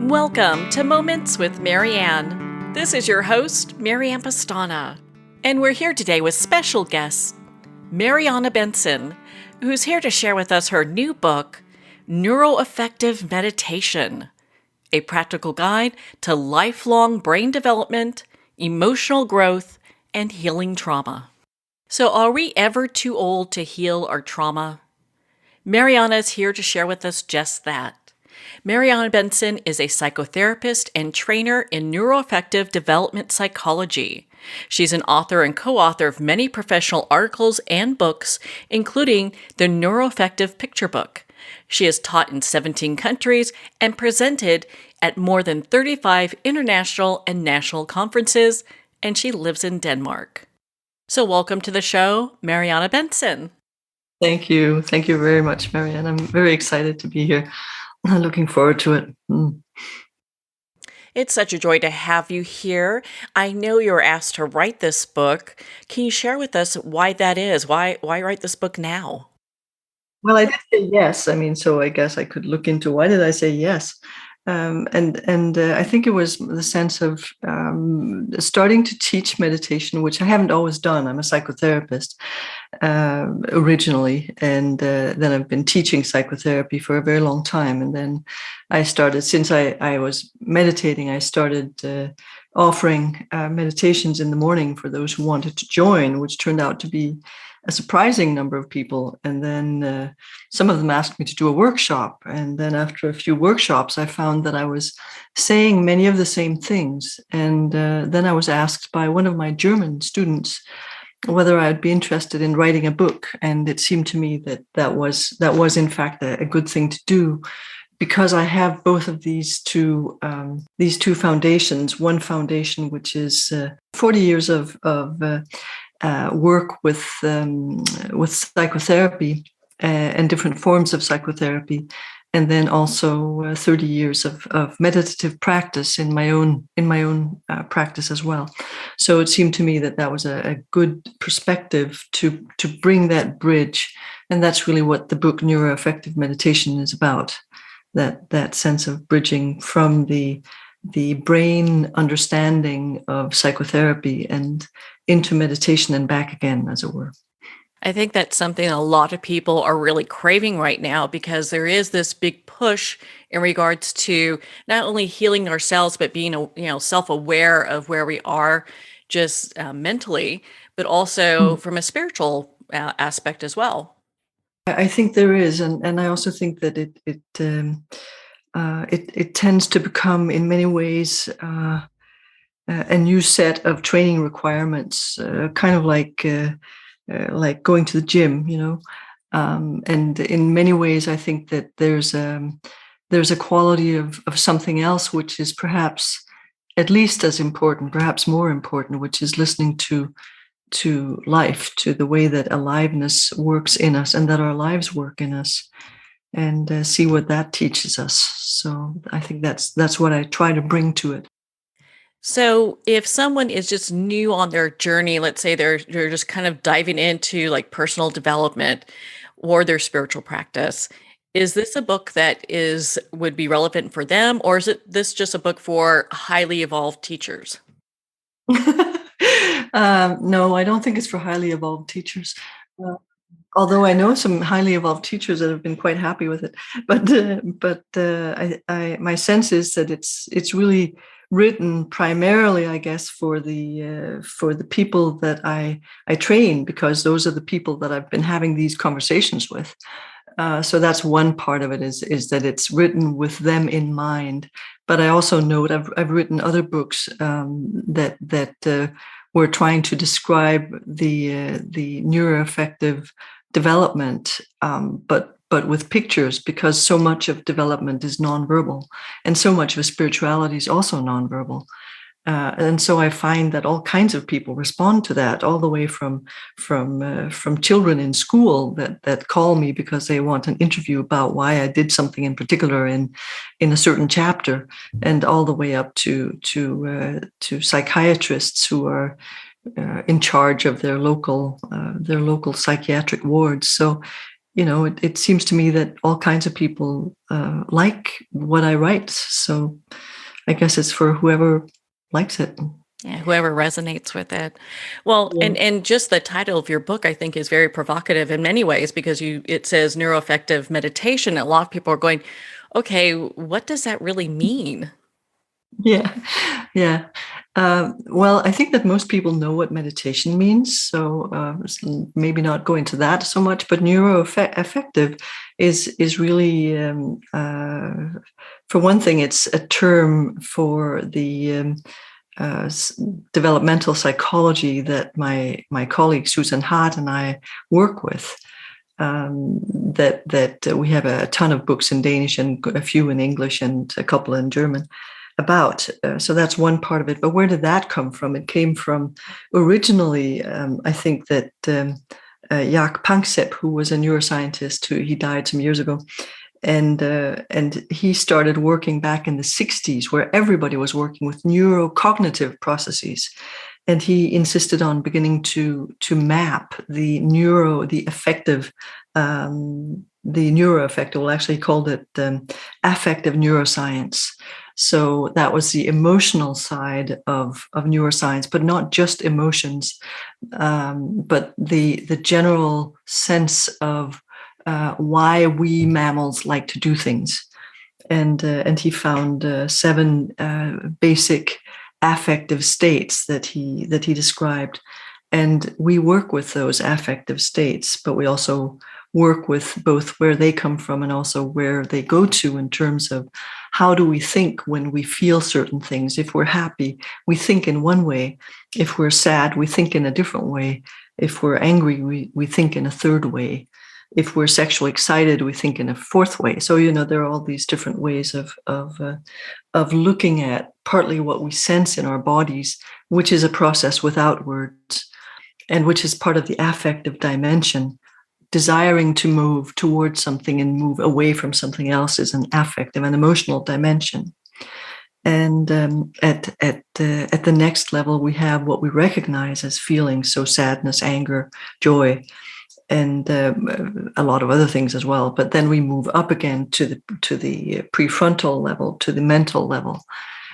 Welcome to Moments with Marianne. This is your host, Marianne Pastana, and we're here today with special guest, Marianne Bentzen, who's here to share with us her new book, Neuroaffective Meditation, a practical guide to lifelong brain development, emotional growth, and healing trauma. So are we ever too old to heal our trauma? Marianne is here to share with us just that. Marianne Bentzen is a psychotherapist and trainer in neuroaffective development psychology. She's an author and co-author of many professional articles and books, including the Neuroaffective Picture Book. She has taught in 17 countries and presented at more than 35 international and national conferences, and she lives in Denmark. So welcome to the show, Marianne Bentzen. Thank you. Thank you very much, Marianne. I'm very excited to be here. I'm looking forward to it. It's such a joy to have you here. I know you were asked to write this book. Can you share with us why that is? Why write this book now? Well, I did say yes. So I guess I could look into why did I say yes? And I think it was the sense of starting to teach meditation, which I haven't always done. I'm a psychotherapist originally, and then I've been teaching psychotherapy for a very long time. And then I started, since I was meditating, I started offering meditations in the morning for those who wanted to join, which turned out to be a surprising number of people. And then some of them asked me to do a workshop. And then after a few workshops, I found that I was saying many of the same things. And then I was asked by one of my German students whether I'd be interested in writing a book. And it seemed to me that was in fact a good thing to do, because I have both of these two foundations. One foundation, which is 40 years of work with psychotherapy and different forms of psychotherapy, and then also 30 years of meditative practice in my own practice as well. So it seemed to me that was a good perspective to bring that bridge, and that's really what the book Neuroaffective Meditation is about. That sense of bridging from the brain understanding of psychotherapy and into meditation and back again, as it were. I think that's something a lot of people are really craving right now, because there is this big push in regards to not only healing ourselves, but being, self-aware of where we are just mentally, but also from a spiritual aspect as well. I think there is, and I also think that it tends to become, in many ways, a new set of training requirements, kind of like going to the gym, and in many ways, I think that there's a quality of something else which is perhaps at least as important, perhaps more important, which is listening to life, to the way that aliveness works in us and that our lives work in us, and see what that teaches us. So I think that's what I try to bring to it. So if someone is just new on their journey, let's say they're just kind of diving into like personal development or their spiritual practice, is this a book that would be relevant for them, or is this just a book for highly evolved teachers? No, I don't think it's for highly evolved teachers. Although I know some highly evolved teachers that have been quite happy with it, but my sense is that it's really written primarily, I guess, for the people that I train, because those are the people that I've been having these conversations with. So that's one part of it, is that it's written with them in mind. But I also note I've written other books that were trying to describe the neuroaffective development, but with pictures, because so much of development is nonverbal, and so much of spirituality is also nonverbal. And so I find that all kinds of people respond to that, all the way from children in school that call me because they want an interview about why I did something in particular in a certain chapter, and all the way up to psychiatrists who are in charge of their local psychiatric wards. So it seems to me that all kinds of people like what I write. So I guess it's for whoever likes it. Yeah, whoever resonates with it. Well, Yeah. and just the title of your book, I think, is very provocative in many ways because it says neuroaffective meditation. A lot of people are going, okay, what does that really mean? Yeah, yeah. Well, I think that most people know what meditation means, so maybe not go into that so much. But neuroaffective is really, for one thing, it's a term for the developmental psychology that my colleague Susan Hart and I work with. That we have a ton of books in Danish and a few in English and a couple in German about. So that's one part of it. But where did that come from? It came from originally, I think that Jaak Panksepp, who was a neuroscientist, he died some years ago, and he started working back in the 60s, where everybody was working with neurocognitive processes. And he insisted on beginning to map the neuroaffective, well, actually he called it affective neuroscience. So that was the emotional side of neuroscience, but not just emotions, but the general sense of why we mammals like to do things. And he found 7 basic affective states that he described, and we work with those affective states, but we also work with both where they come from and also where they go to in terms of how do we think when we feel certain things. If we're happy, we think in one way. If we're sad, we think in a different way. If we're angry, we think in a third way. If we're sexually excited, we think in a fourth way. So, there are all these different ways of looking at partly what we sense in our bodies, which is a process without words, and which is part of the affective dimension. Desiring to move towards something and move away from something else is an affective and emotional dimension. And at the next level, we have what we recognize as feelings, so sadness, anger, joy, and a lot of other things as well. But then we move up again to the prefrontal level, to the mental level,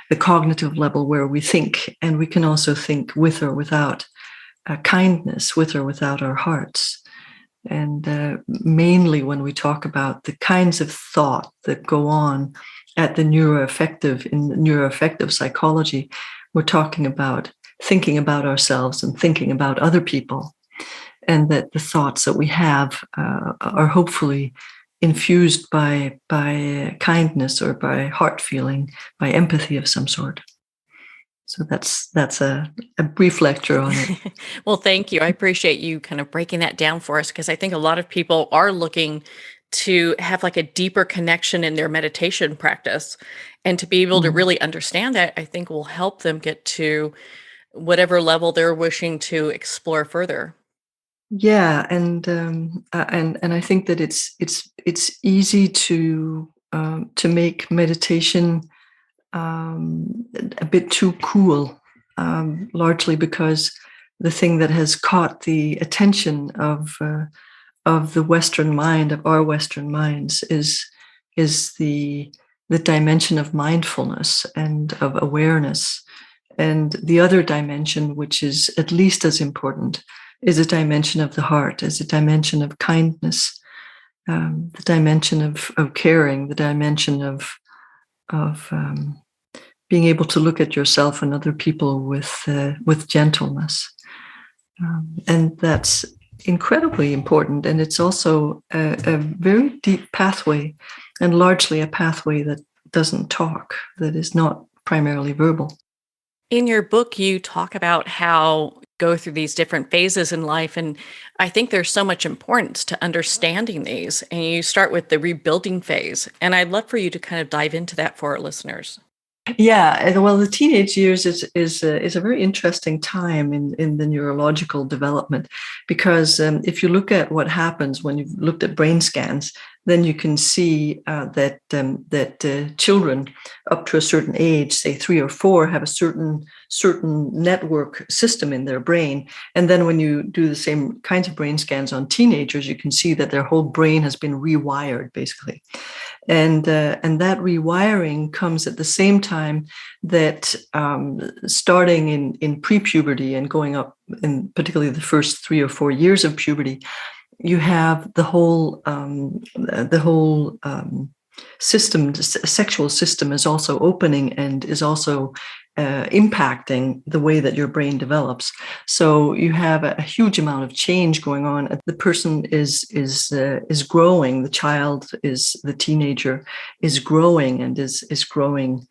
the cognitive level, where we think, and we can also think with or without kindness, with or without our hearts. And mainly when we talk about the kinds of thought that go on at in neuroaffective psychology, we're talking about thinking about ourselves and thinking about other people, and that the thoughts that we have are hopefully infused by kindness or by heart feeling, by empathy of some sort. So that's a brief lecture on it. Well, thank you. I appreciate you kind of breaking that down for us, because I think a lot of people are looking to have like a deeper connection in their meditation practice, and to be able to really understand that, I think will help them get to whatever level they're wishing to explore further. Yeah, and I think that it's easy to make meditation a bit too cool, largely because the thing that has caught the attention of the Western mind, of our Western minds, is the dimension of mindfulness and of awareness. And the other dimension, which is at least as important, is a dimension of the heart, is a dimension of kindness, the dimension of caring, the dimension of being able to look at yourself and other people with gentleness, and that's incredibly important. And it's also a very deep pathway, and largely a pathway that doesn't talk, that is not primarily verbal. In your book, you talk about how go through these different phases in life. And I think there's so much importance to understanding these. And you start with the rebuilding phase. And I'd love for you to kind of dive into that for our listeners. Yeah, well, the teenage years is a very interesting time in the neurological development, because if you look at what happens when you've looked at brain scans, then you can see that children up to a certain age, say 3 or 4, have a certain network system in their brain. And then when you do the same kinds of brain scans on teenagers, you can see that their whole brain has been rewired, basically. And that rewiring comes at the same time that starting in pre-puberty and going up in particularly the first 3 or 4 years of puberty, you have the whole system, the sexual system is also opening and is also impacting the way that your brain develops. So you have a huge amount of change going on. The person is growing. The child the teenager is growing and is growing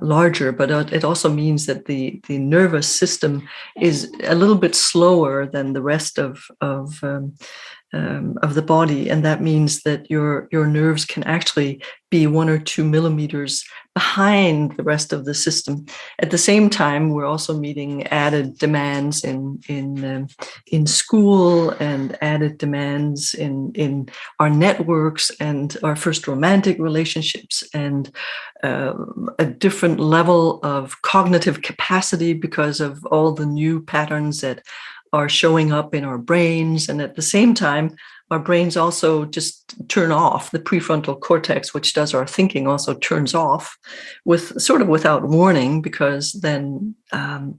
larger, but it also means that the nervous system is a little bit slower than the rest of the body, and that means that your nerves can actually be 1 or 2 millimeters behind the rest of the system. At the same time, we're also meeting added demands in school and added demands in our networks and our first romantic relationships, and a different level of cognitive capacity because of all the new patterns that are showing up in our brains. And at the same time, our brains also just turn off. The prefrontal cortex, which does our thinking, also turns off without warning, because then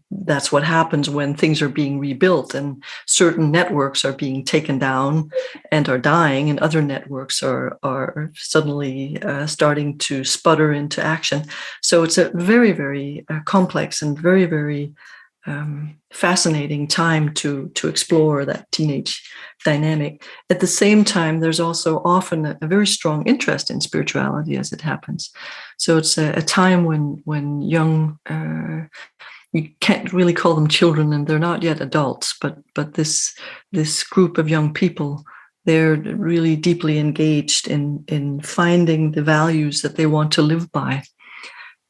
that's what happens when things are being rebuilt and certain networks are being taken down and are dying, and other networks are suddenly starting to sputter into action. So it's a very, very complex and very, very fascinating time to explore that teenage dynamic. At the same time, there's also often a very strong interest in spirituality as it happens. So it's a time when young, you can't really call them children, and they're not yet adults, but this group of young people, they're really deeply engaged in finding the values that they want to live by.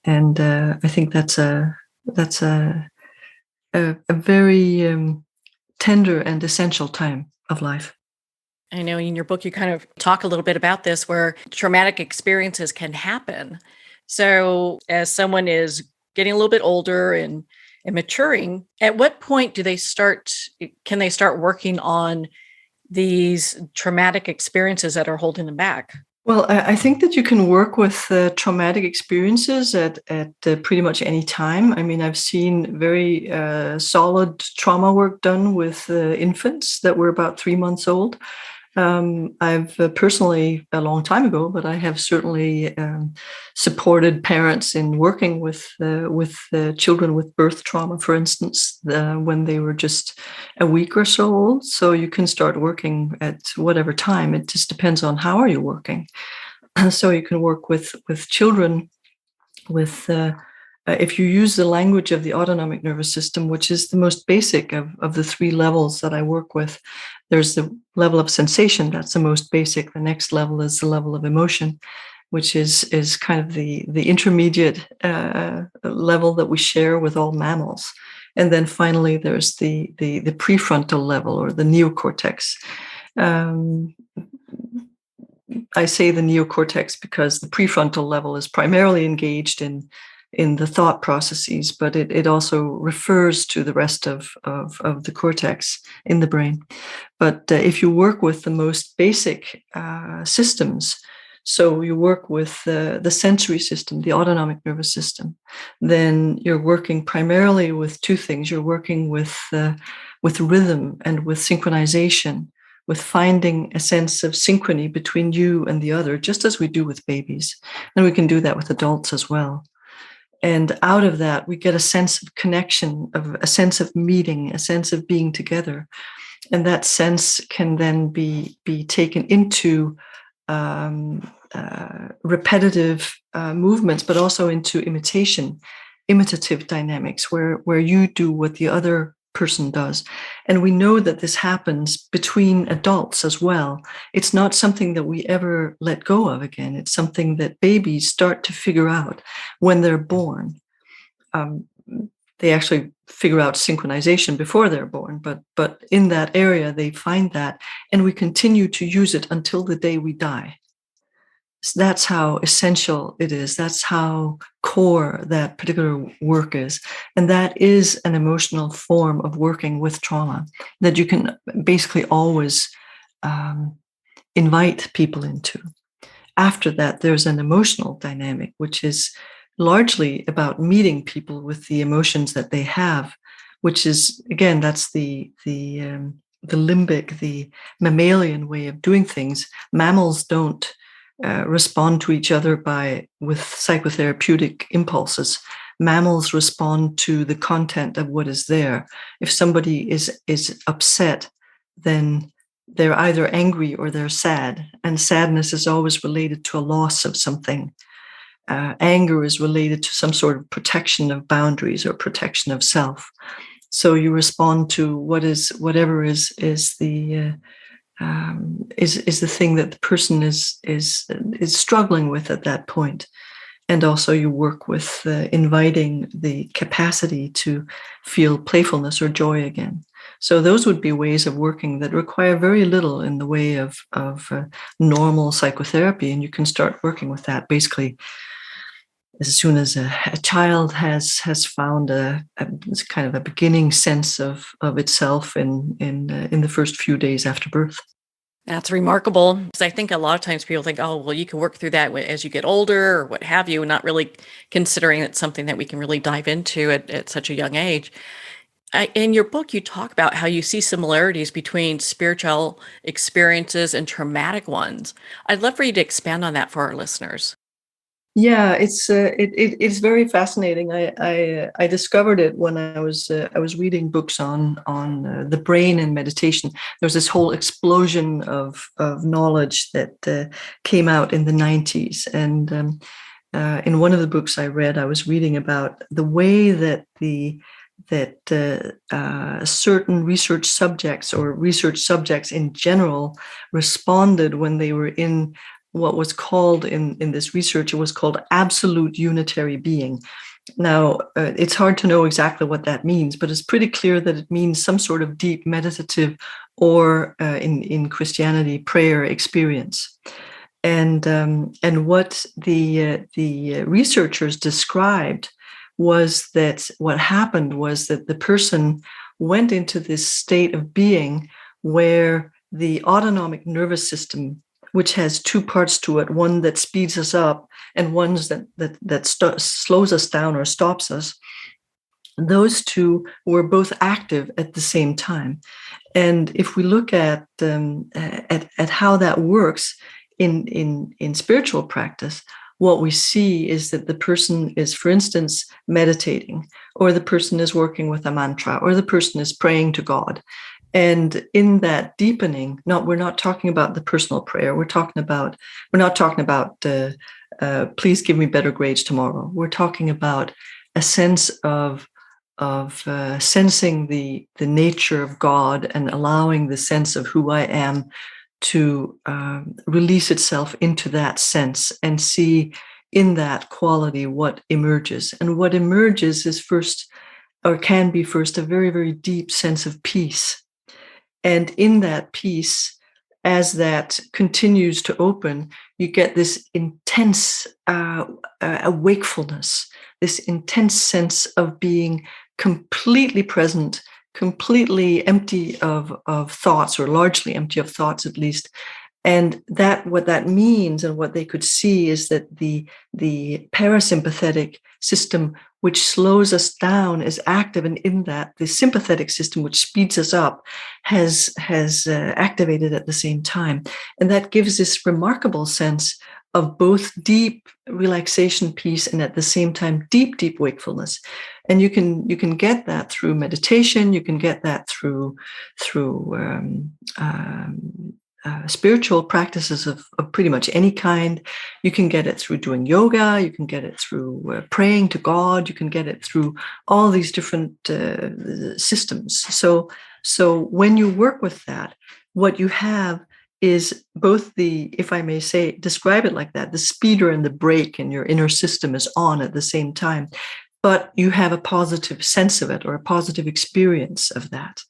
And I think that's a very tender and essential time of life. I know in your book, you kind of talk a little bit about this, where traumatic experiences can happen. So as someone is getting a little bit older and maturing, at what point can they start working on these traumatic experiences that are holding them back? Well, I think that you can work with traumatic experiences at pretty much any time. I mean, I've seen very solid trauma work done with infants that were about 3 months old. I've personally, a long time ago, but I have certainly supported parents in working with children with birth trauma, for instance, when they were just a week or so old. So you can start working at whatever time. It just depends on how are you working. So you can work with children with if you use the language of the autonomic nervous system, which is the most basic of the 3 levels that I work with. There's the level of sensation, that's the most basic. The next level is the level of emotion, which is kind of the intermediate level that we share with all mammals. And then finally, there's the prefrontal level, or the neocortex. I say the neocortex because the prefrontal level is primarily engaged in the thought processes, but it also refers to the rest of the cortex in the brain. But if you work with the most basic systems, so you work with the sensory system, the autonomic nervous system, then you're working primarily with 2 things. You're working with rhythm and with synchronization, with finding a sense of synchrony between you and the other, just as we do with babies. And we can do that with adults as well. And out of that, we get a sense of connection, a sense of meeting, a sense of being together. And that sense can then be taken into repetitive movements, but also into imitative dynamics, where you do what the other person does. And we know that this happens between adults as well. It's not something that we ever let go of again. It's something that babies start to figure out when they're born. They actually figure out synchronization before they're born, but in that area, they find that, and we continue to use it until the day we die. That's how essential it is. That's how core that particular work is. And that is an emotional form of working with trauma that you can basically always invite people into. After that, there's an emotional dynamic, which is largely about meeting people with the emotions that they have, which is, again, that's the limbic, the mammalian way of doing things. Mammals don't respond to each other with psychotherapeutic impulses. Mammals respond to the content of what is there. If somebody is upset, then they're either angry or they're sad, and sadness is always related to a loss of something. Anger is related to some sort of protection of boundaries or protection of self. So you respond to whatever is the thing that the person is struggling with at that point. And also you work with inviting the capacity to feel playfulness or joy again. So those would be ways of working that require very little in the way of normal psychotherapy. And you can start working with that basically as soon as a child has found a kind of a beginning sense of itself in the first few days after birth. That's remarkable, because I think a lot of times people think, oh, well, you can work through that as you get older or what have you, not really considering it's something that we can really dive into at such a young age. In your book, you talk about how you see similarities between spiritual experiences and traumatic ones. I'd love for you to expand on that for our listeners. Yeah, it's very fascinating. I discovered it when I was reading books on the brain and meditation. There was this whole explosion of knowledge that came out in the 90s, and in one of the books I read, I was reading about the way that certain research subjects or research subjects in general responded when they were in what was called in this research, it was called absolute unitary being. Now, it's hard to know exactly what that means, but it's pretty clear that it means some sort of deep meditative or in Christianity, prayer experience. And what the researchers described was that what happened was that the person went into this state of being where the autonomic nervous system, which has two parts to it, one that speeds us up and one that slows us down or stops us. Those two were both active at the same time. And if we look at how that works in spiritual practice, what we see is that the person is, for instance, meditating, or the person is working with a mantra, or the person is praying to God. And in that deepening, we're not talking about the personal prayer. We're not talking about please give me better grades tomorrow. We're talking about a sense of sensing the nature of God and allowing the sense of who I am to release itself into that sense and see in that quality what emerges. And what emerges is first, or can be first, a very, very deep sense of peace. And in that peace, as that continues to open, you get this intense wakefulness, this intense sense of being completely present, completely empty of thoughts, or largely empty of thoughts at least. And that what that means and what they could see is that the parasympathetic system, which slows us down, is active, and in that the sympathetic system, which speeds us up, has activated at the same time. And that gives this remarkable sense of both deep relaxation, peace, and at the same time deep wakefulness. And you can get that through meditation. You can get that through spiritual practices of pretty much any kind. You can get it through doing yoga. You can get it through praying to God. You can get it through all these different systems. So when you work with that, what you have is both the, if I may say, describe it like that, the speeder and the brake in your inner system is on at the same time, but you have a positive sense of it or a positive experience of that.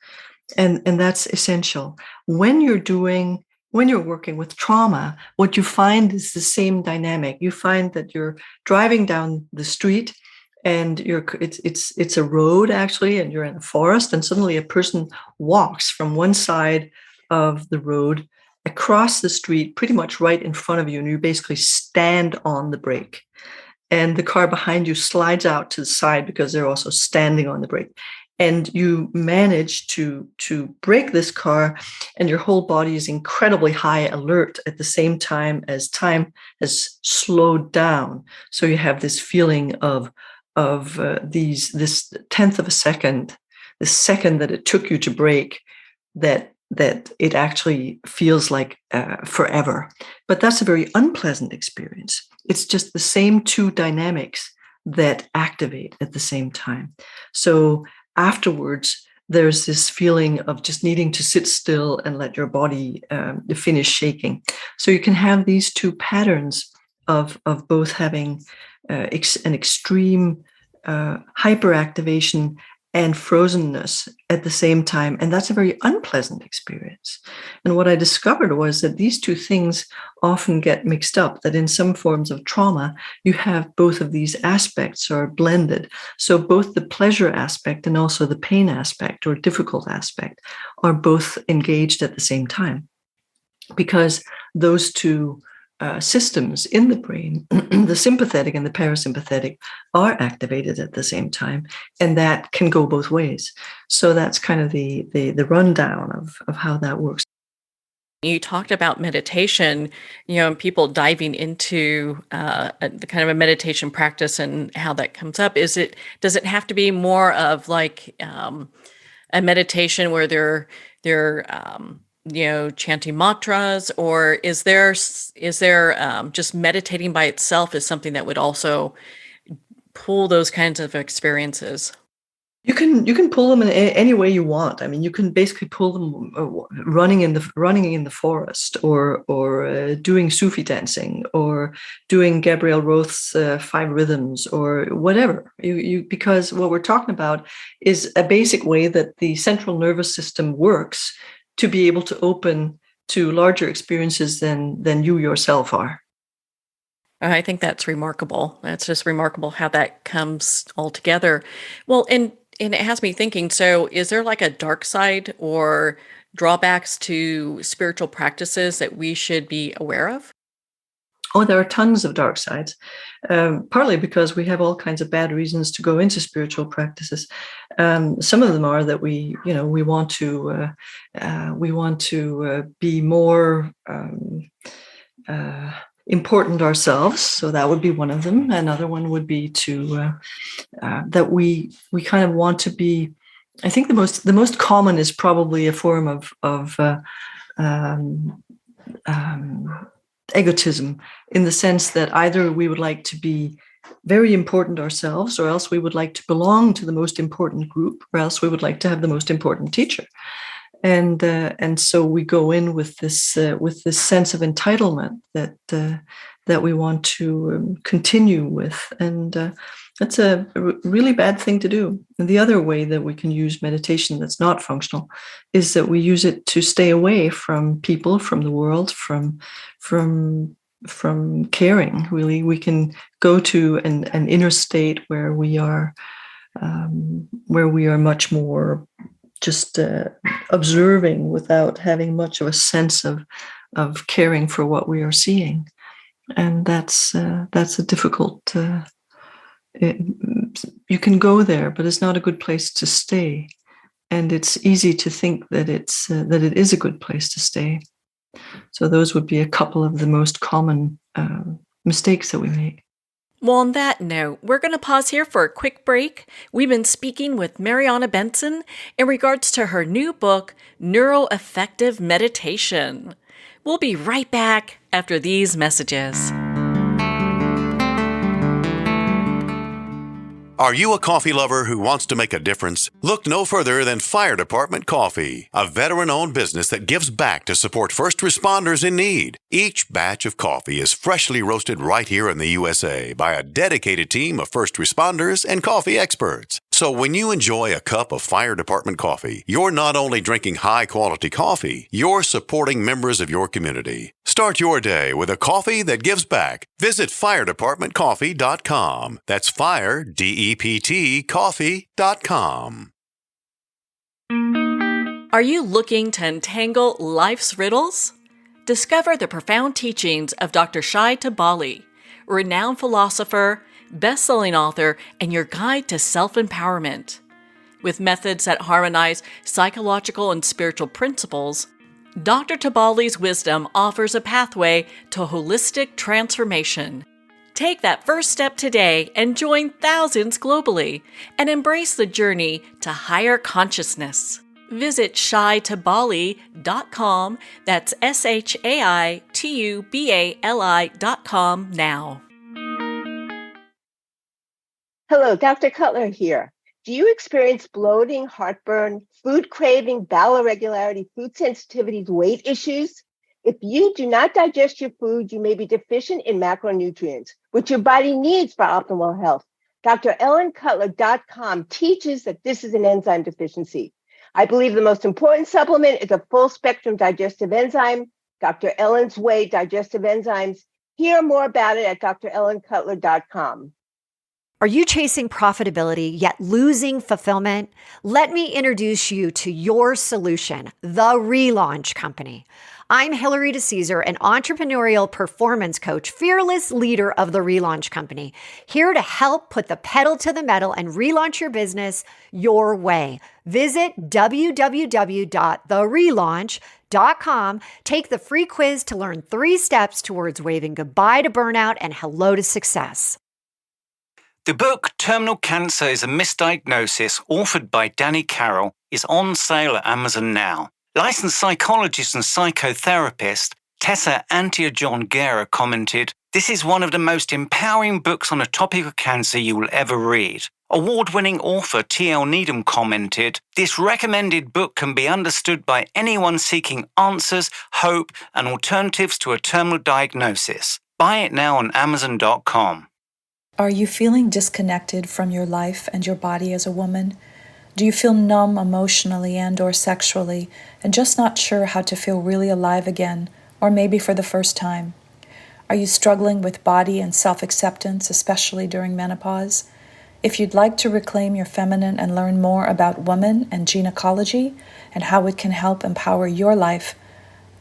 And that's essential. When you're doing when you're working with trauma, what you find is the same dynamic. You find that you're driving down the street and it's a road actually, and you're in a forest, and suddenly a person walks from one side of the road across the street, pretty much right in front of you, and you basically stand on the brake. And the car behind you slides out to the side because they're also standing on the brake. And you manage to brake this car, and your whole body is incredibly high alert at the same time has slowed down. So you have this feeling of this tenth of a second, the second that it took you to brake, that it actually feels like forever. But that's a very unpleasant experience. It's just the same two dynamics that activate at the same time. So afterwards, there's this feeling of just needing to sit still and let your body finish shaking. So you can have these two patterns of both having an extreme hyperactivation and frozenness at the same time. And that's a very unpleasant experience. And what I discovered was that these two things often get mixed up, that in some forms of trauma, you have both of these aspects are blended. So both the pleasure aspect and also the pain aspect or difficult aspect are both engaged at the same time, because those two systems in the brain, the sympathetic and the parasympathetic, are activated at the same time, and that can go both ways. So that's kind of the rundown of how that works. You talked about meditation, and people diving into the kind of a meditation practice and how that comes up. Does it have to be more of like a meditation where they're chanting mantras, or is there just meditating by itself is something that would also pull those kinds of experiences? You can pull them in any way you want. I mean, you can basically pull them running in the forest, or doing Sufi dancing, or doing Gabrielle Roth's 5 rhythms, or whatever. Because what we're talking about is a basic way that the central nervous system works to be able to open to larger experiences than you yourself are. I think that's remarkable. That's just remarkable how that comes all together. Well, and it has me thinking, so is there like a dark side or drawbacks to spiritual practices that we should be aware of? Oh, there are tons of dark sides, partly because we have all kinds of bad reasons to go into spiritual practices. Some of them are that we want to be more important ourselves. So that would be one of them. Another one would be that we kind of want to be. I think the most common is probably a form of egotism, in the sense that either we would like to be very important ourselves, or else we would like to belong to the most important group, or else we would like to have the most important teacher. And so we go in with this sense of entitlement that we want to continue with, and that's a really bad thing to do. And the other way that we can use meditation that's not functional is that we use it to stay away from people, from the world, from caring. Really, we can go to an inner state where we are much more just observing without having much of a sense of caring for what we are seeing, and that's a difficult. You can go there, but it's not a good place to stay, and it's easy to think that it is a good place to stay. So those would be a couple of the most common mistakes that we make. Well, on that note, we're going to pause here for a quick break. We've been speaking with Marianne Bentzen in regards to her new book, Neuroaffective Meditation. We'll be right back after these messages. Are you a coffee lover who wants to make a difference? Look no further than Fire Department Coffee, a veteran-owned business that gives back to support first responders in need. Each batch of coffee is freshly roasted right here in the USA by a dedicated team of first responders and coffee experts. So when you enjoy a cup of fire department coffee, you're not only drinking high-quality coffee, you're supporting members of your community. Start your day with a coffee that gives back. Visit firedepartmentcoffee.com. That's fire, D-E-P-T, coffee.com. Are you looking to untangle life's riddles? Discover the profound teachings of Dr. Shai Tabali, renowned philosopher, best-selling author, and your guide to self-empowerment. With methods that harmonize psychological and spiritual principles, Dr. Tabali's wisdom offers a pathway to holistic transformation. Take that first step today and join thousands globally and embrace the journey to higher consciousness. Visit shaitabali.com, that's SHAITUBALI.com now. Hello, Dr. Cutler here. Do you experience bloating, heartburn, food craving, bowel irregularity, food sensitivities, weight issues? If you do not digest your food, you may be deficient in macronutrients, which your body needs for optimal health. DrEllenCutler.com teaches that this is an enzyme deficiency. I believe the most important supplement is a full-spectrum digestive enzyme, Dr. Ellen's Way Digestive Enzymes. Hear more about it at DrEllenCutler.com. Are you chasing profitability yet losing fulfillment? Let me introduce you to your solution, the Relaunch Company. I'm Hillary DeCesar, an entrepreneurial performance coach, fearless leader of the Relaunch Company, here to help put the pedal to the metal and relaunch your business your way. Visit www.therelaunch.com. Take the free quiz to learn 3 steps towards waving goodbye to burnout and hello to success. The book Terminal Cancer is a Misdiagnosis, authored by Danny Carroll, is on sale at Amazon now. Licensed psychologist and psychotherapist Tessa Antiojon-Guerra commented, "This is one of the most empowering books on the topic of cancer you will ever read." Award-winning author T.L. Needham commented, "This recommended book can be understood by anyone seeking answers, hope, and alternatives to a terminal diagnosis. Buy it now on Amazon.com. Are you feeling disconnected from your life and your body as a woman? Do you feel numb emotionally and/or sexually and just not sure how to feel really alive again, or maybe for the first time? Are you struggling with body and self-acceptance, especially during menopause? If you'd like to reclaim your feminine and learn more about woman and gynecology and how it can help empower your life,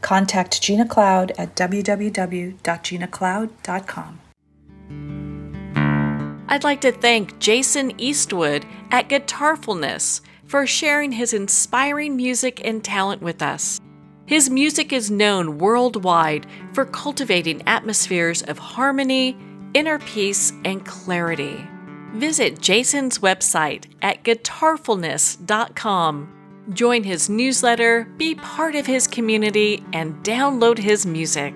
contact Gina Cloud at www.ginacloud.com. I'd like to thank Jason Eastwood at Guitarfulness for sharing his inspiring music and talent with us. His music is known worldwide for cultivating atmospheres of harmony, inner peace, and clarity. Visit Jason's website at guitarfulness.com. Join his newsletter, be part of his community, and download his music.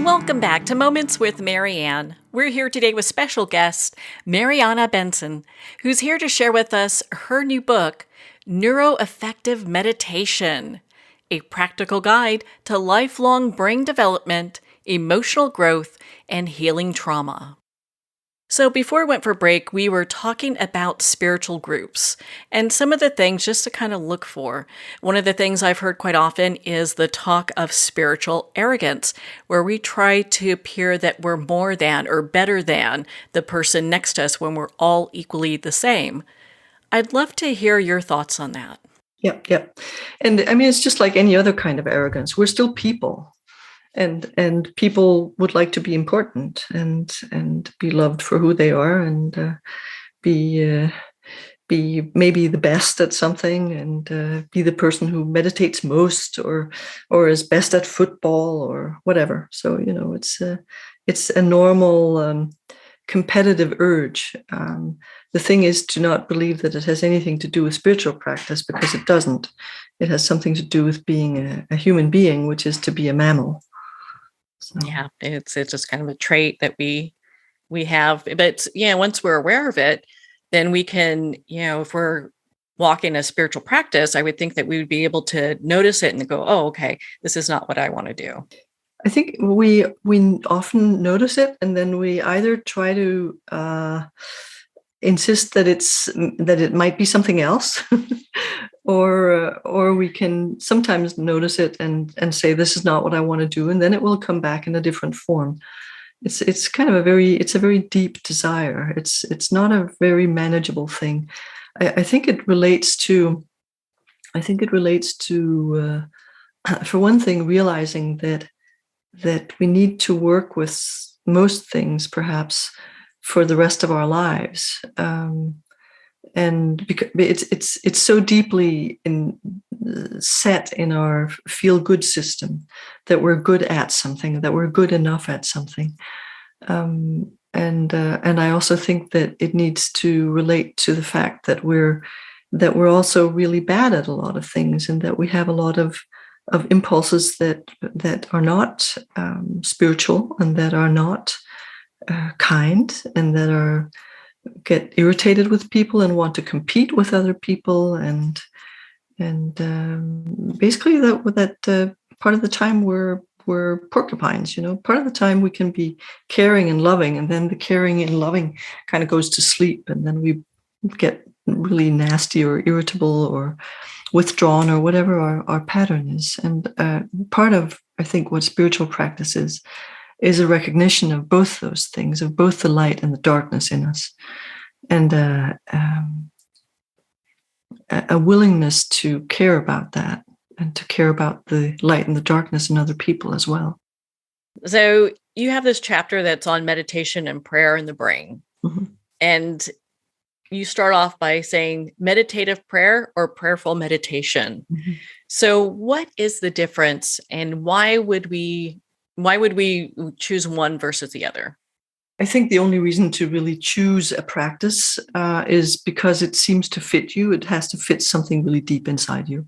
Welcome back to Moments with Marianne. We're here today with special guest Marianne Bentzen, who's here to share with us her new book, Neuroaffective Meditation, a practical guide to lifelong brain development, emotional growth, and healing trauma. So before we went for break, we were talking about spiritual groups and some of the things just to kind of look for. One of the things I've heard quite often is the talk of spiritual arrogance, where we try to appear that we're more than or better than the person next to us when we're all equally the same. I'd love to hear your thoughts on that. Yep. And I mean, it's just like any other kind of arrogance. We're still people. And people would like to be important and be loved for who they are and be maybe the best at something and be the person who meditates most or is best at football or whatever. So it's a normal competitive urge. The thing is to not believe that it has anything to do with spiritual practice, because it doesn't. It has something to do with being a human being, which is to be a mammal. So. Yeah, it's just kind of a trait that we have. But once we're aware of it, then we can, if we're walking a spiritual practice, I would think that we would be able to notice it and go, oh, okay, this is not what I want to do. I think we often notice it, and then we either try to insist that it might be something else, or we can sometimes notice it and say, this is not what I want to do, and then it will come back in a different form. It's kind of a very deep desire. It's not a very manageable thing. I think it relates to for one thing, realizing that we need to work with most things perhaps for the rest of our lives, and because it's so deeply set in our feel-good system that we're good at something, that we're good enough at something, and I also think that it needs to relate to the fact that we're also really bad at a lot of things, and that we have a lot of impulses that are not spiritual, and that are not kind, and that get irritated with people and want to compete with other people, and basically that part of the time we're porcupines. Part of the time we can be caring and loving, and then the caring and loving kind of goes to sleep, and then we get really nasty or irritable or withdrawn, or whatever our pattern is. And part of, I think, what spiritual practice is a recognition of both those things, of both the light and the darkness in us, and a willingness to care about that, and to care about the light and the darkness in other people as well. So you have this chapter that's on meditation and prayer in the brain. Mm-hmm. And you start off by saying meditative prayer or prayerful meditation. Mm-hmm. So what is the difference, and why would we choose one versus the other? I think the only reason to really choose a practice is because it seems to fit you. It has to fit something really deep inside you.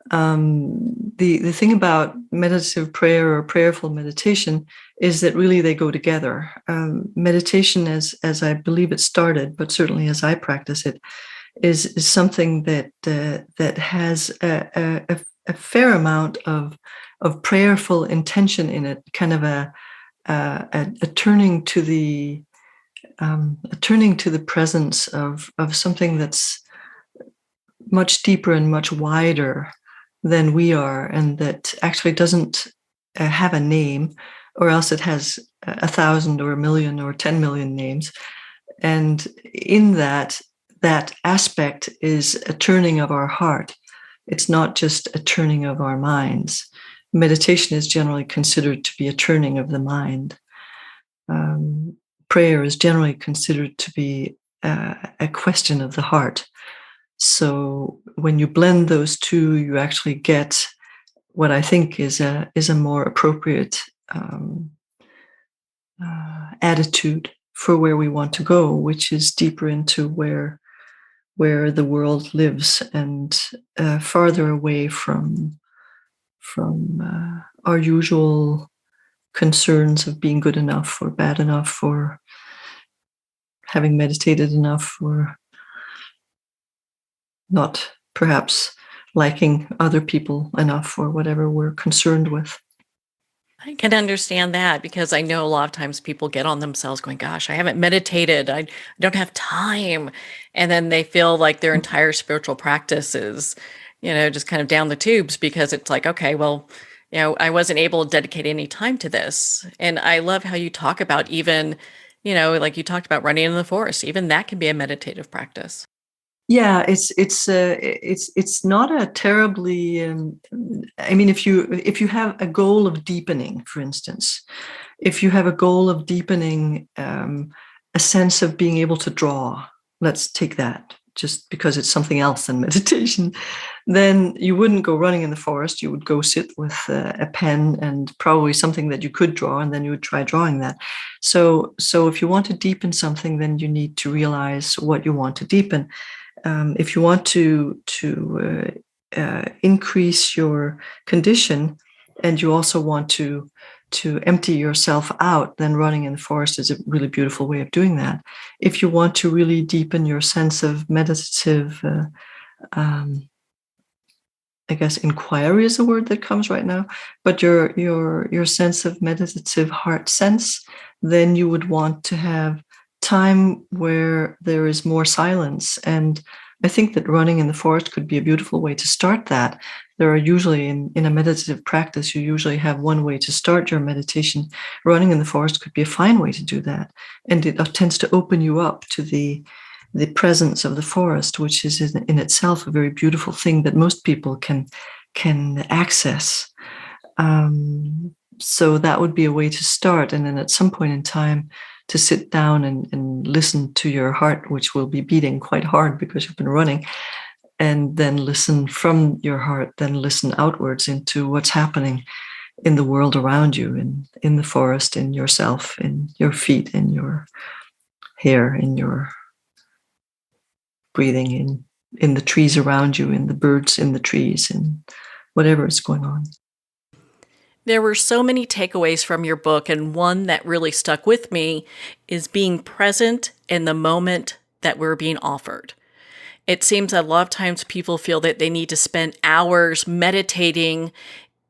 The thing about meditative prayer or prayerful meditation is that really they go together. Meditation, as I believe it started, but certainly as I practice it, is something that has a fair amount of prayerful intention in it, kind of a turning to the presence of something that's much deeper and much wider than we are, and that actually doesn't have a name, or else it has 1,000 or 1,000,000 or 10 million names. And in that aspect is a turning of our heart. It's not just a turning of our minds. Meditation is generally considered to be a turning of the mind. Prayer is generally considered to be a question of the heart. So when you blend those two, you actually get what I think is a more appropriate attitude for where we want to go, which is deeper into where the world lives, and farther away from our usual concerns of being good enough or bad enough, or having meditated enough, or not perhaps liking other people enough, or whatever we're concerned with. I can understand that, because I know a lot of times people get on themselves going, gosh, I haven't meditated. I don't have time. And then they feel like their entire spiritual practice is, just kind of down the tubes, because it's like, okay, well, I wasn't able to dedicate any time to this. And I love how you talk about even, like you talked about running in the forest, even that can be a meditative practice. Yeah, it's not a terribly. I mean, if you have a goal of deepening, for instance, if you have a goal of deepening a sense of being able to draw, let's take that, just because it's something else than meditation, then you wouldn't go running in the forest. You would go sit with a pen and probably something that you could draw, and then you would try drawing that. So if you want to deepen something, then you need to realize what you want to deepen. If you want to increase your condition, and you also want to empty yourself out, then running in the forest is a really beautiful way of doing that. If you want to really deepen your sense of meditative, I guess inquiry is a word that comes right now, but your sense of meditative heart sense, then you would want to have time where there is more silence. And I think that running in the forest could be a beautiful way to start that. There are usually, in a meditative practice, you usually have one way to start your meditation. Running in the forest could be a fine way to do that. And it tends to open you up to the presence of the forest, which is in itself a very beautiful thing that most people can access. So that would be a way to start. And then at some point in time, to sit down and listen to your heart, which will be beating quite hard because you've been running, and then listen from your heart, then listen outwards into what's happening in the world around you, in the forest, in yourself, in your feet, in your hair, in your breathing, in the trees around you, in the birds in the trees, and whatever is going on. There were so many takeaways from your book, and one that really stuck with me is being present in the moment that we're being offered. It seems that a lot of times people feel that they need to spend hours meditating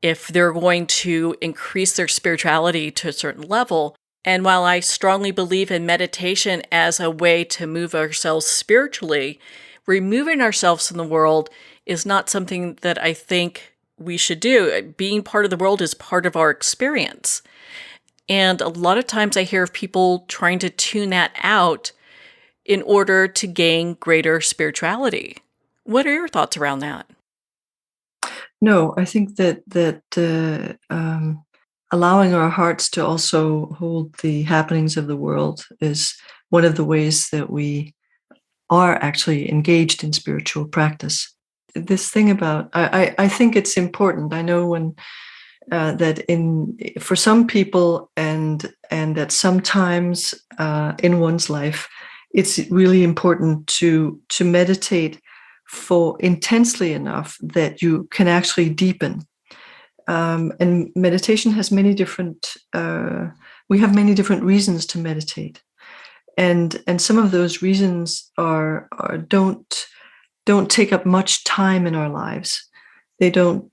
if they're going to increase their spirituality to a certain level. And while I strongly believe in meditation as a way to move ourselves spiritually, removing ourselves from the world is not something that I think we should do. Being part of the world is part of our experience. And a lot of times I hear of people trying to tune that out in order to gain greater spirituality. What are your thoughts around that? No, I think that allowing our hearts to also hold the happenings of the world is one of the ways that we are actually engaged in spiritual practice. This thing about, I think it's important. I know when that for some people and at some times in one's life, it's really important to meditate for intensely enough that you can actually deepen. And meditation has many different. We have many different reasons to meditate, and some of those reasons are don't take up much time in our lives. They don't.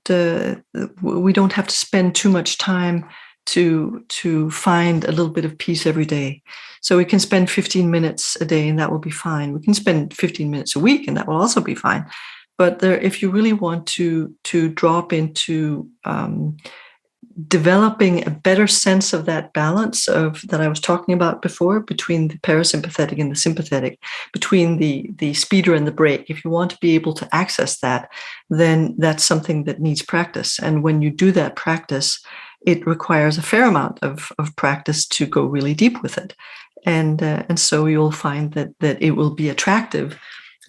We don't have to spend too much time to find a little bit of peace every day. So we can spend 15 minutes a day, and that will be fine. We can spend 15 minutes a week, and that will also be fine. But if you really want to drop into developing a better sense of that balance that I was talking about before, between the parasympathetic and the sympathetic, between the speeder and the brake, if you want to be able to access that, then that's something that needs practice. And when you do that practice, it requires a fair amount of practice to go really deep with it. And so you'll find that it will be attractive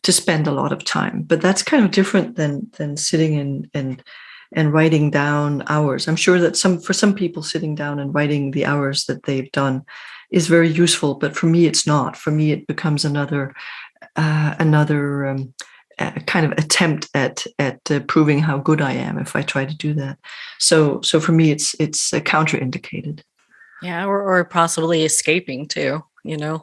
to spend a lot of time. But that's kind of different than sitting and writing down hours. I'm sure that for some people, sitting down and writing the hours that they've done is very useful. But for me, it's not. For me, it becomes another kind of attempt at proving how good I am if I try to do that. So for me, it's counterindicated. Yeah, or possibly escaping too, Yeah.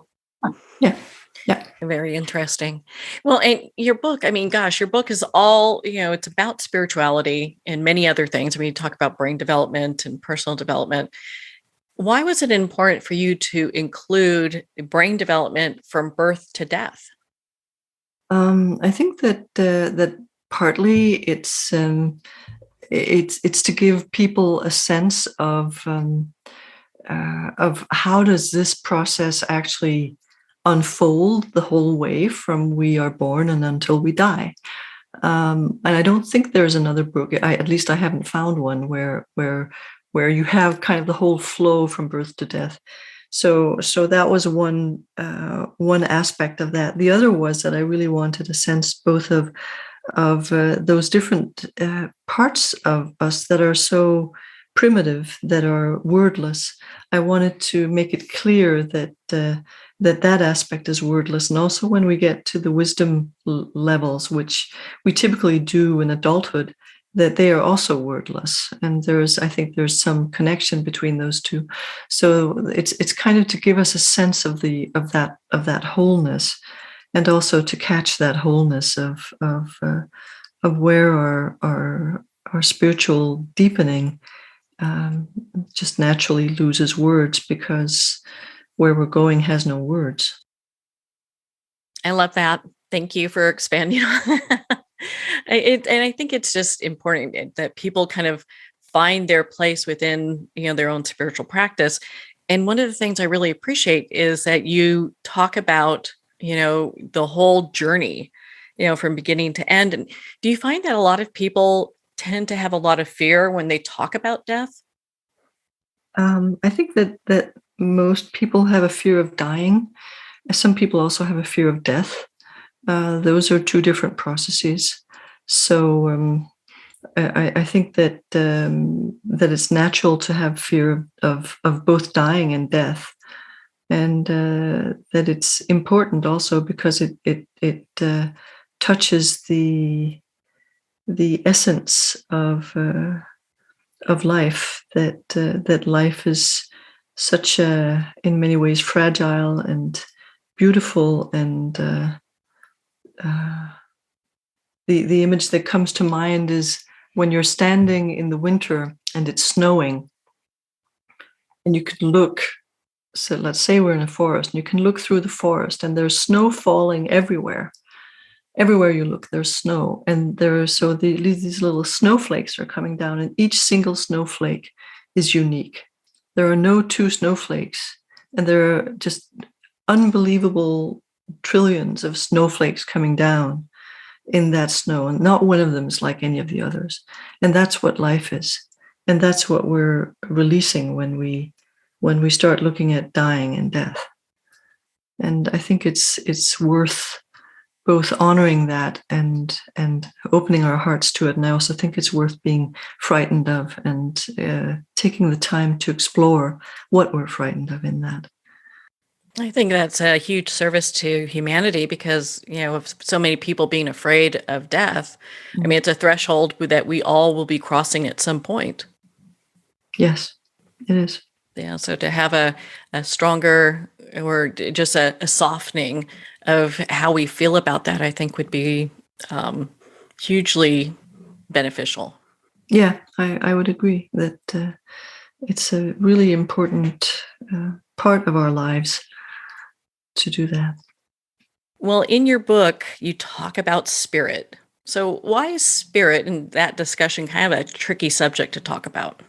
Yeah. Very interesting. Well, and your book, I mean, gosh, your book is all, it's about spirituality and many other things. I mean, you talk about brain development and personal development. Why was it important for you to include brain development from birth to death? I think that partly it's to give people a sense of how does this process actually unfold the whole way from we are born and until we die. And I don't think there's another book, at least I haven't found one where you have kind of the whole flow from birth to death. So that was one aspect of that. The other was that I really wanted a sense both of those different parts of us that are so primitive, that are wordless. I wanted to make it clear that that aspect is wordless. And also when we get to the wisdom levels, which we typically do in adulthood, that they are also wordless. And I think there's some connection between those two. So it's kind of to give us a sense of that wholeness, and also to catch that wholeness of where our spiritual deepening just naturally loses words, because where we're going has no words. I love that. Thank you for expanding on that. And I think it's just important that people kind of find their place within, their own spiritual practice. And one of the things I really appreciate is that you talk about, the whole journey, from beginning to end. And do you find that a lot of people tend to have a lot of fear when they talk about death? I think that most people have a fear of dying. Some people also have a fear of death. Those are two different processes. So I think that that it's natural to have fear of both dying and death, and that it's important also because it touches the essence of life. That life is such a, in many ways, fragile and beautiful, and the image that comes to mind is when you're standing in the winter and it's snowing, and you could look. So let's say we're in a forest, and you can look through the forest, and there's snow falling everywhere. Everywhere you look, there's snow, and these little snowflakes are coming down, and each single snowflake is unique. There are no two snowflakes, and there are just unbelievable trillions of snowflakes coming down in that snow, and not one of them is like any of the others. And that's what life is, and that's what we're releasing when we start looking at dying and death. And I think it's worth both honoring that and opening our hearts to it. And I also think it's worth being frightened of and taking the time to explore what we're frightened of in that. I think that's a huge service to humanity because, of so many people being afraid of death. I mean, it's a threshold that we all will be crossing at some point. Yes, it is. Yeah, so to have a stronger or just a softening of how we feel about that, I think would be hugely beneficial. Yeah, I would agree that it's a really important part of our lives to do that. Well, in your book, you talk about spirit. So why is spirit in that discussion kind of a tricky subject to talk about?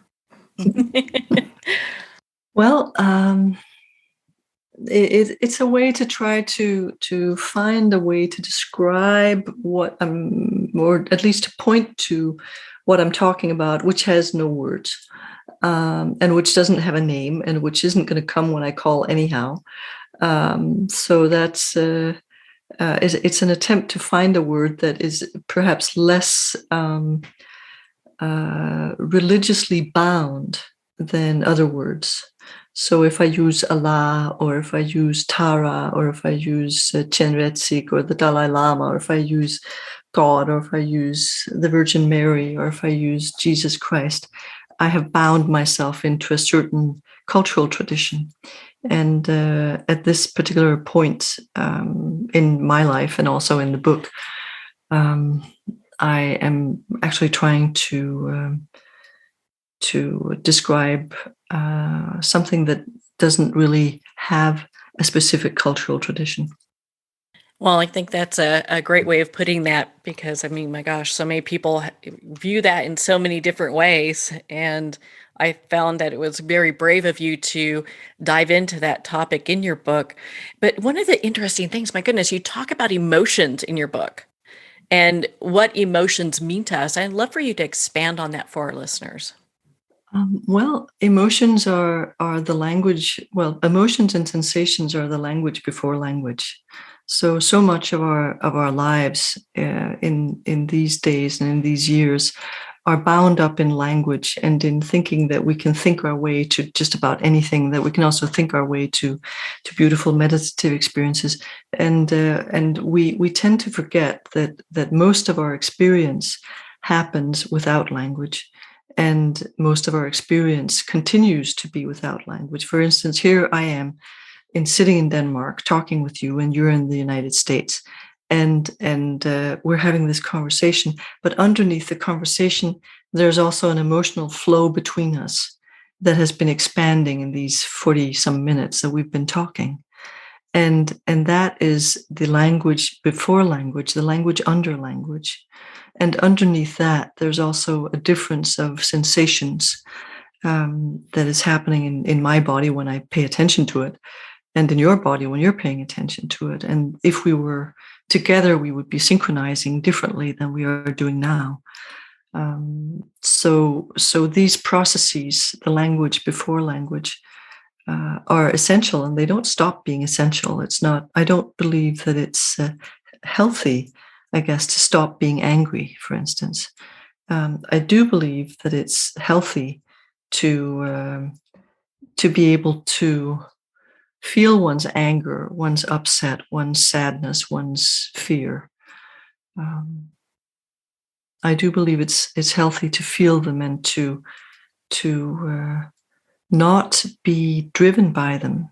Well, it's a way to try to find a way to describe what or at least to point to what I'm talking about, which has no words, and which doesn't have a name, and which isn't going to come when I call anyhow. So that's it's an attempt to find a word that is perhaps less religiously bound than other words. So if I use Allah, or if I use Tara, or if I use Chenrezig or the Dalai Lama, or if I use God, or if I use the Virgin Mary, or if I use Jesus Christ, I have bound myself into a certain cultural tradition. And at this particular point in my life, and also in the book, I am actually trying to describe something that doesn't really have a specific cultural tradition. Well, I think that's a great way of putting that because, I mean, my gosh, so many people view that in so many different ways. And I found that it was very brave of you to dive into that topic in your book. But one of the interesting things, my goodness, you talk about emotions in your book and what emotions mean to us. I'd love for you to expand on that for our listeners. Well, emotions are the language. Well, emotions and sensations are the language before language. So much of our lives in these days and in these years are bound up in language and in thinking that we can think our way to just about anything, that we can also think our way to beautiful meditative experiences. And we tend to forget that most of our experience happens without language. And most of our experience continues to be without language. For instance, here I am sitting in Denmark talking with you, and you're in the United States. And we're having this conversation, but underneath the conversation, there's also an emotional flow between us that has been expanding in these 40 some minutes that we've been talking. And that is the language before language, the language under language. And underneath that, there's also a difference of sensations that is happening in my body when I pay attention to it, and in your body when you're paying attention to it. And if we were together, we would be synchronizing differently than we are doing now. So these processes, the language before language, are essential, and they don't stop being essential. It's not. I don't believe that it's healthy, I guess, to stop being angry, for instance. I do believe that it's healthy to be able to feel one's anger, one's upset, one's sadness, one's fear. I do believe it's healthy to feel them and to not be driven by them,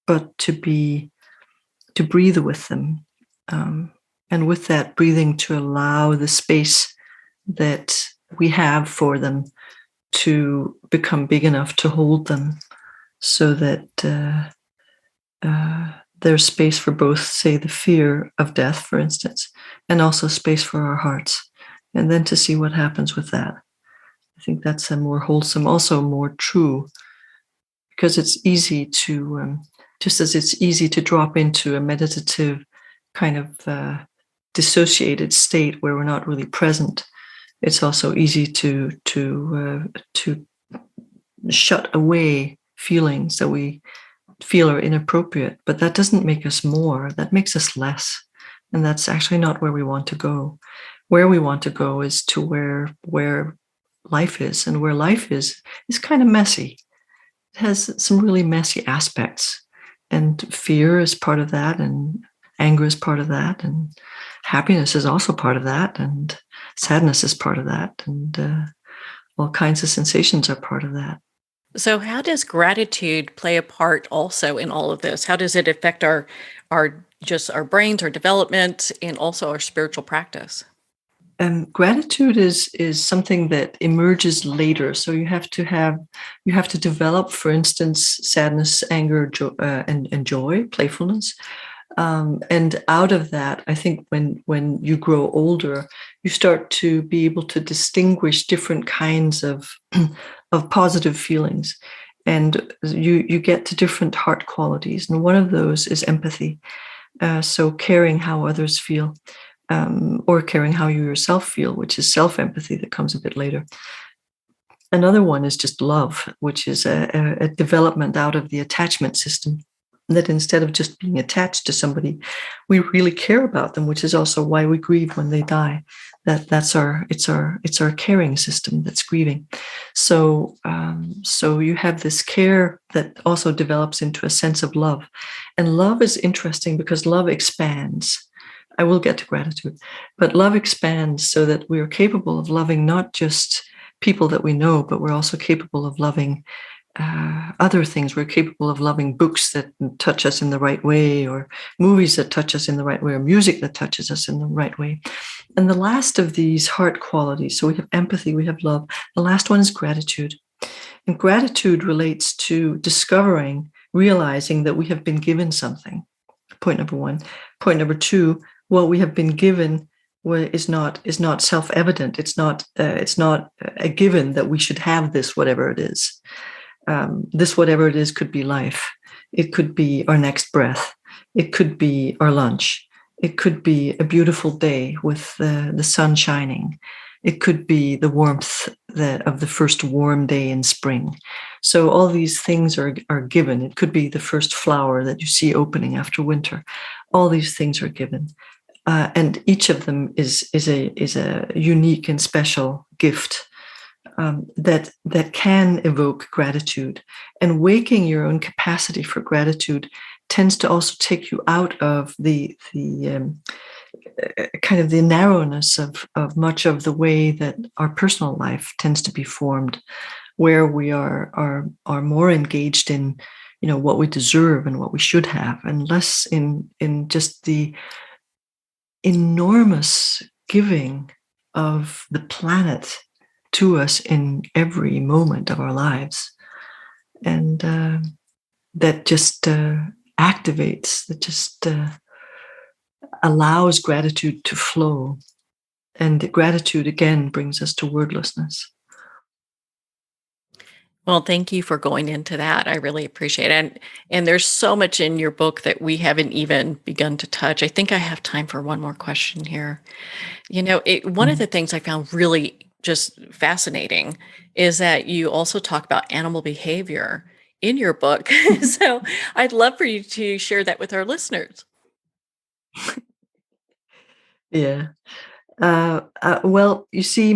but to breathe with them, and with that breathing to allow the space that we have for them to become big enough to hold them, so that there's space for both, say, the fear of death, for instance, and also space for our hearts, and then to see what happens with that. I think that's a more wholesome, also more true, because it's easy to, just as it's easy to drop into a meditative kind of dissociated state where we're not really present, it's also easy to shut away feelings that we feel are inappropriate. But that doesn't make us more, that makes us less. And that's actually not where we want to go. Where we want to go is to where life is, and where life is kind of messy. It has some really messy aspects, and fear is part of that, and anger is part of that, and happiness is also part of that, and sadness is part of that, and all kinds of sensations are part of that. So how does gratitude play a part also in all of this? How does it affect our brains, our development, and also our spiritual practice? Gratitude is something that emerges later. So you have to develop, for instance, sadness, anger, and joy, playfulness. And out of that, I think when you grow older, you start to be able to distinguish different kinds of positive feelings, and you get to different heart qualities. And one of those is empathy. So caring how others feel, or caring how you yourself feel, which is self-empathy that comes a bit later. Another one is just love, which is a development out of the attachment system, that instead of just being attached to somebody, we really care about them, which is also why we grieve when they die. It's our caring system that's grieving. So you have this care that also develops into a sense of love. And love is interesting because love expands. I will get to gratitude, but love expands so that we are capable of loving not just people that we know, but we're also capable of loving other things. We're capable of loving books that touch us in the right way, or movies that touch us in the right way, or music that touches us in the right way. And the last of these heart qualities, so we have empathy, we have love. The last one is gratitude. And gratitude relates to realizing that we have been given something. Point number one. Point number two, what we have been given is not self-evident. It's not a given that we should have this, whatever it is. This, whatever it is, could be life. It could be our next breath. It could be our lunch. It could be a beautiful day with the sun shining. It could be the warmth of the first warm day in spring. So all these things are given. It could be the first flower that you see opening after winter. All these things are given. And each of them is a unique and special gift that can evoke gratitude. And waking your own capacity for gratitude tends to also take you out of the kind of the narrowness of much of the way that our personal life tends to be formed, where we are more engaged in, what we deserve and what we should have, and less in just the enormous giving of the planet to us in every moment of our lives. And that just activates, that just allows gratitude to flow. And gratitude, again, brings us to wordlessness. Well, thank you for going into that. I really appreciate it. And there's so much in your book that we haven't even begun to touch. I think I have time for one more question here. One of the things I found really just fascinating is that you also talk about animal behavior in your book. So I'd love for you to share that with our listeners. Yeah. Well, you see,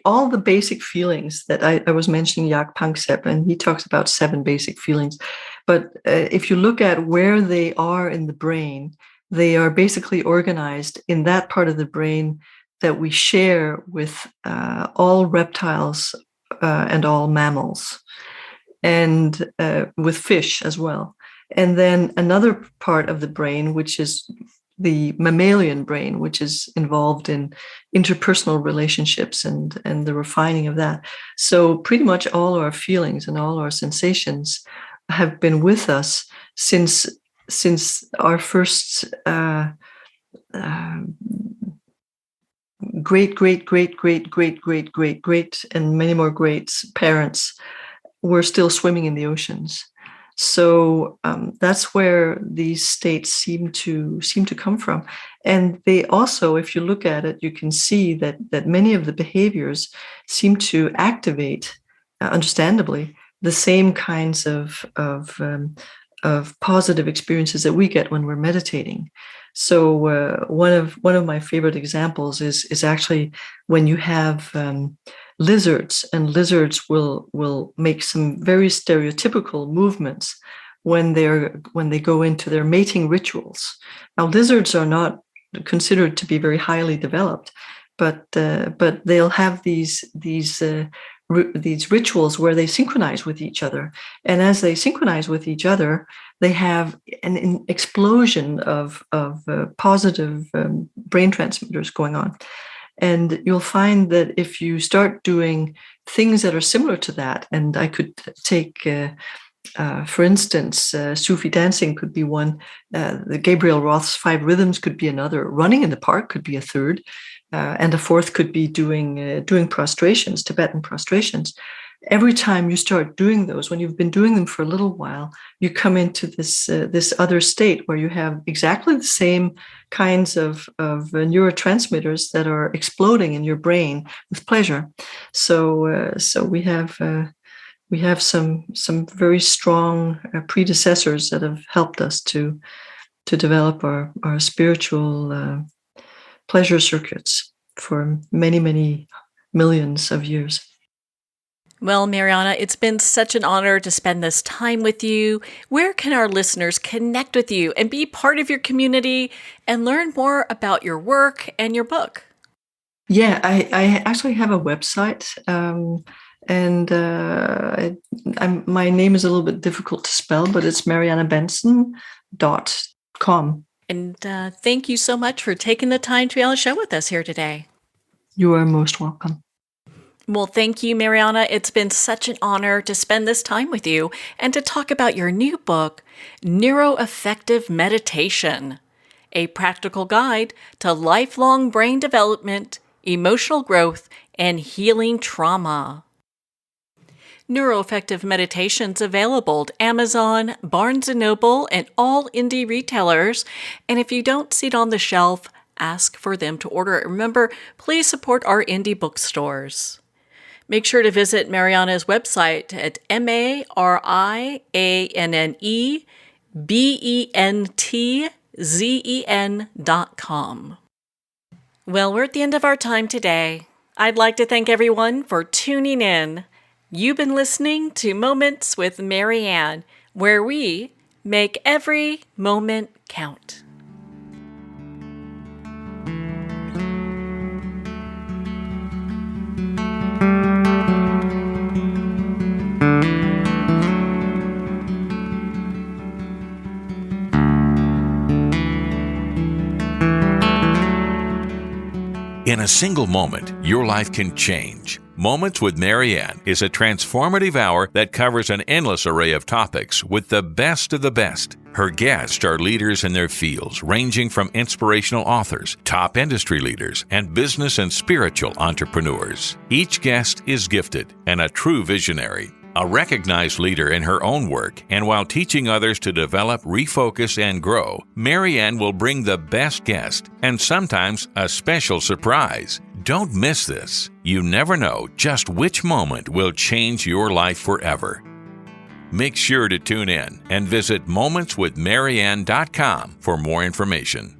all the basic feelings that I was mentioning, Jaak Panksepp, and he talks about 7 basic feelings. But if you look at where they are in the brain, they are basically organized in that part of the brain that we share with all reptiles and all mammals, and with fish as well. And then another part of the brain, which is the mammalian brain, which is involved in interpersonal relationships and the refining of that. So pretty much all our feelings and all our sensations have been with us since our first great and many more greats parents were still swimming in the oceans. So that's where these states seem to come from. And they also, if you look at it, you can see that many of the behaviors seem to activate, understandably, the same kinds of positive experiences that we get when we're meditating. So one of my favorite examples is actually when you have lizards, and lizards will make some very stereotypical movements when they go into their mating rituals. Now, lizards are not considered to be very highly developed, but they'll have these rituals where they synchronize with each other, and as they synchronize with each other, they have an explosion of positive brain transmitters going on. And you'll find that if you start doing things that are similar to that, and I could take, for instance, Sufi dancing could be one, the Gabriel Roth's 5 rhythms could be another, running in the park could be a third, and a fourth could be doing prostrations, Tibetan prostrations. Every time you start doing those, when you've been doing them for a little while, you come into this other state where you have exactly the same kinds of neurotransmitters that are exploding in your brain with pleasure. So we have some very strong predecessors that have helped us to develop our spiritual pleasure circuits for many, many millions of years. Well, Marianne, it's been such an honor to spend this time with you. Where can our listeners connect with you and be part of your community and learn more about your work and your book? Yeah, I actually have a website, and my name is a little bit difficult to spell, but it's mariannebentzen.com. And thank you so much for taking the time to be on the show with us here today. You are most welcome. Well, thank you, Marianne. It's been such an honor to spend this time with you and to talk about your new book, Neuroaffective Meditation, a practical guide to lifelong brain development, emotional growth, and healing trauma. Neuroaffective Meditation's available at Amazon, Barnes & Noble, and all indie retailers. And if you don't see it on the shelf, ask for them to order it. Remember, please support our indie bookstores. Make sure to visit Marianne's website at mariannebentzen.com. Well, we're at the end of our time today. I'd like to thank everyone for tuning in. You've been listening to Moments with Marianne, where we make every moment count. In a single moment, your life can change. Moments with Marianne is a transformative hour that covers an endless array of topics with the best of the best. Her guests are leaders in their fields, ranging from inspirational authors, top industry leaders, and business and spiritual entrepreneurs. Each guest is gifted and a true visionary, a recognized leader in her own work, and while teaching others to develop, refocus, and grow, Marianne will bring the best guest and sometimes a special surprise. Don't miss this. You never know just which moment will change your life forever. Make sure to tune in and visit momentswithmarianne.com for more information.